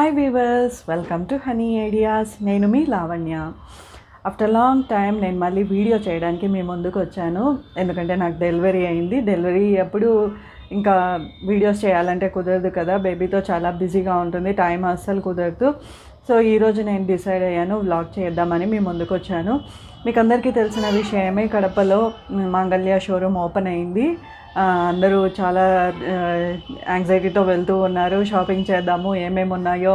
Hi weavers, welcome to honey ideas. నేను మీ Lavanya. After long time నేను మళ్ళీ వీడియో చేయడానికి మీ ముందుకు వచ్చాను. ఎందుకంటే నాకు డెలివరీ అయింది. డెలివరీ అప్పుడు ఇంకా వీడియోస్ చేయాలంటే కుదరదు కదా, బేబీతో చాలా బిజీగా ఉంటుంది, టైం అస్సలు కుదరదు. సో ఈరోజు నేను డిసైడ్ అయ్యాను వ్లాగ్ చేద్దామని మీ ముందుకు వచ్చాను. మీకు అందరికీ తెలిసిన విషయమే, కడపలో మాంగళ్య షోరూమ్ ఓపెన్ అయింది. అందరూ చాలా యాంగ్జైటీతో వెళ్తూ ఉన్నారు. షాపింగ్ చేద్దాము, ఏమేమి ఉన్నాయో,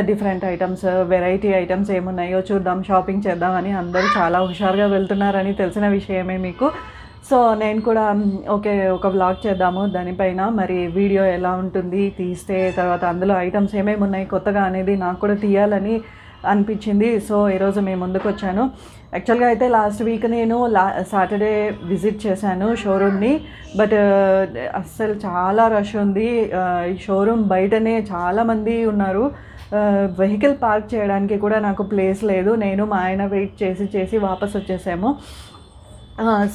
డిఫరెంట్ ఐటమ్స్, వెరైటీ ఐటమ్స్ ఏమున్నాయో చూద్దాం, షాపింగ్ చేద్దామని అందరూ చాలా హుషారుగా వెళ్తున్నారని తెలిసిన విషయమే మీకు. సో నేను కూడా ఓకే, ఒక వ్లాగ్ చేద్దాము దానిపైన. మరి వీడియో ఎలా ఉంటుంది తీస్తే, తర్వాత అందులో ఐటమ్స్ ఏమేమి ఉన్నాయి కొత్తగా అనేది నాకు కూడా తీయాలని అనిపించింది. సో ఈరోజు మేము ముందుకు వచ్చాను. యాక్చువల్గా అయితే లాస్ట్ వీక్ నేను సాటర్డే విజిట్ చేశాను షోరూమ్ని. బట్ అస్సలు చాలా రష్ ఉంది. ఈ షోరూమ్ బయటనే చాలామంది ఉన్నారు. వెహికల్ పార్క్ చేయడానికి కూడా నాకు ప్లేస్ లేదు. నేను మా ఆయన వెయిట్ చేసి వాపస్ వచ్చేసాము.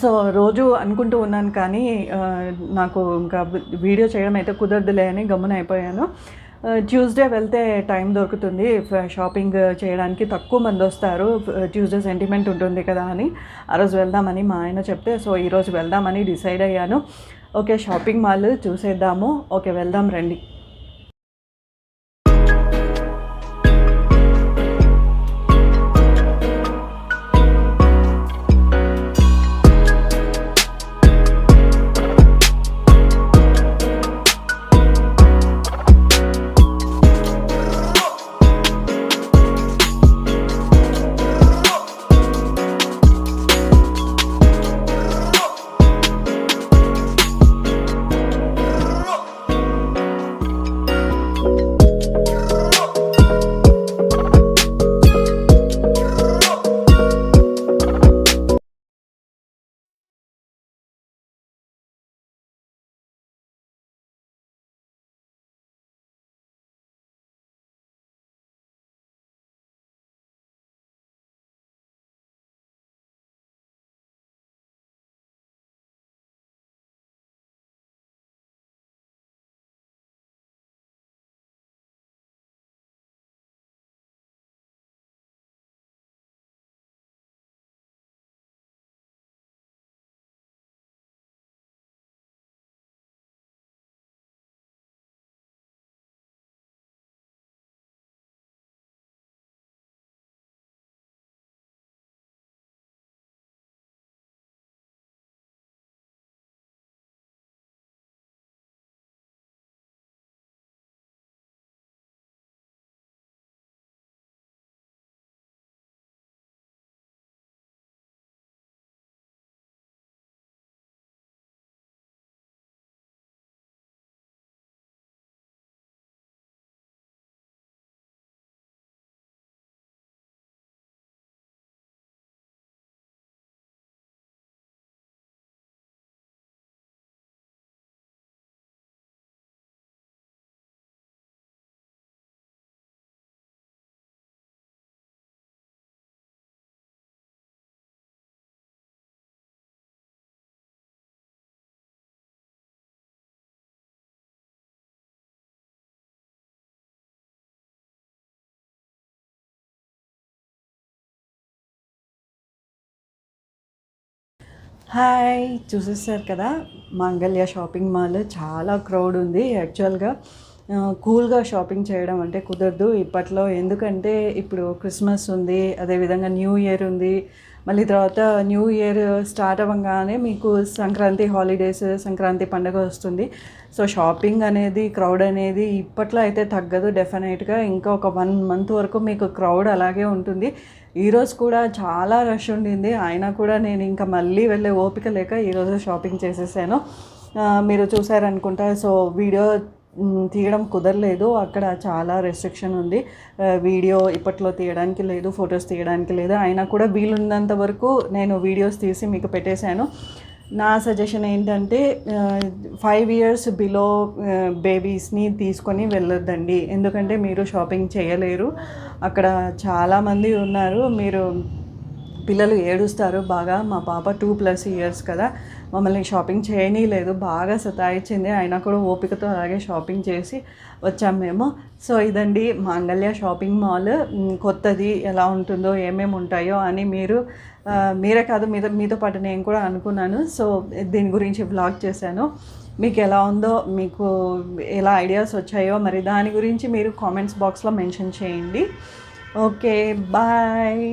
సో రోజు అనుకుంటూ ఉన్నాను, కానీ నాకు ఇంకా వీడియో చేయడం అయితే కుదరదులే అని గమ్మున అయిపోయాను. ట్యూస్డే వెళ్తే టైం దొరుకుతుంది షాపింగ్ చేయడానికి, తక్కువ మంది వస్తారు, ట్యూస్డే సెంటిమెంట్ ఉంటుంది కదా అని ఆ రోజు వెళ్దామని మా ఆయన చెప్తే, సో ఈరోజు వెళ్దామని డిసైడ్ అయ్యాను. ఓకే, షాపింగ్ మాల్ చూసేద్దాము. ఓకే, వెళ్దాం రండి. హాయ్, చూసేసారు కదా, మాంగళ్య షాపింగ్ మాల్ చాలా క్రౌడ్ ఉంది. యాక్చువల్గా కూల్గా షాపింగ్ చేయడం అంటే కుదరదు ఇప్పట్లో, ఎందుకంటే ఇప్పుడు క్రిస్మస్ ఉంది, అదేవిధంగా న్యూ ఇయర్ ఉంది, మళ్ళీ తర్వాత న్యూ ఇయర్ స్టార్ట్ అవ్వగానే మీకు సంక్రాంతి హాలిడేస్, సంక్రాంతి పండుగ వస్తుంది. సో షాపింగ్ అనేది, క్రౌడ్ అనేది ఇప్పట్లో అయితే తగ్గదు డెఫినెట్గా. ఇంకా ఒక 1 మంత్ వరకు మీకు క్రౌడ్ అలాగే ఉంటుంది. ఈరోజు కూడా చాలా రష్ ఉండింది, అయినా కూడా నేను ఇంకా మళ్ళీ వెళ్ళే ఓపిక లేక ఈరోజు షాపింగ్ చేసేసాను. మీరు చూసారనుకుంటా. సో వీడియో తీయడం కుదరలేదు, అక్కడ చాలా రెస్ట్రిక్షన్ ఉంది, వీడియో ఇప్పట్లో తీయడానికి లేదు, ఫొటోస్ తీయడానికి లేదు. అయినా కూడా వీలున్నంత వరకు నేను వీడియోస్ తీసి మీకు పెట్టేశాను. నా సజెషన్ ఏంటంటే 5 years బిలో బేబీస్ని తీసుకొని వెళ్ళొద్దండి, ఎందుకంటే మీరు షాపింగ్ చేయలేరు. అక్కడ చాలామంది ఉన్నారు, మీరు పిల్లలు ఏడుస్తారు బాగా. మా పాప 2+ years కదా, మమ్మల్ని షాపింగ్ చేయనీయలేదు, బాగా సతాయించింది. అయినా కూడా ఓపికతో అలాగే షాపింగ్ చేసి వచ్చాము మేము. సో ఇదండి మాంగళ్య షాపింగ్ మాల్. కొత్తది ఎలా ఉంటుందో, ఏమేమి ఉంటాయో అని మీరే కాదు మీతో పాటు నేను కూడా అనుకున్నాను. సో దీని గురించి వ్లాగ్ చేశాను. మీకు ఎలా ఉందో, మీకు ఎలా ఐడియాస్ వచ్చాయో మరి దాని గురించి మీరు కామెంట్స్ బాక్స్లో మెన్షన్ చేయండి. Okay, bye.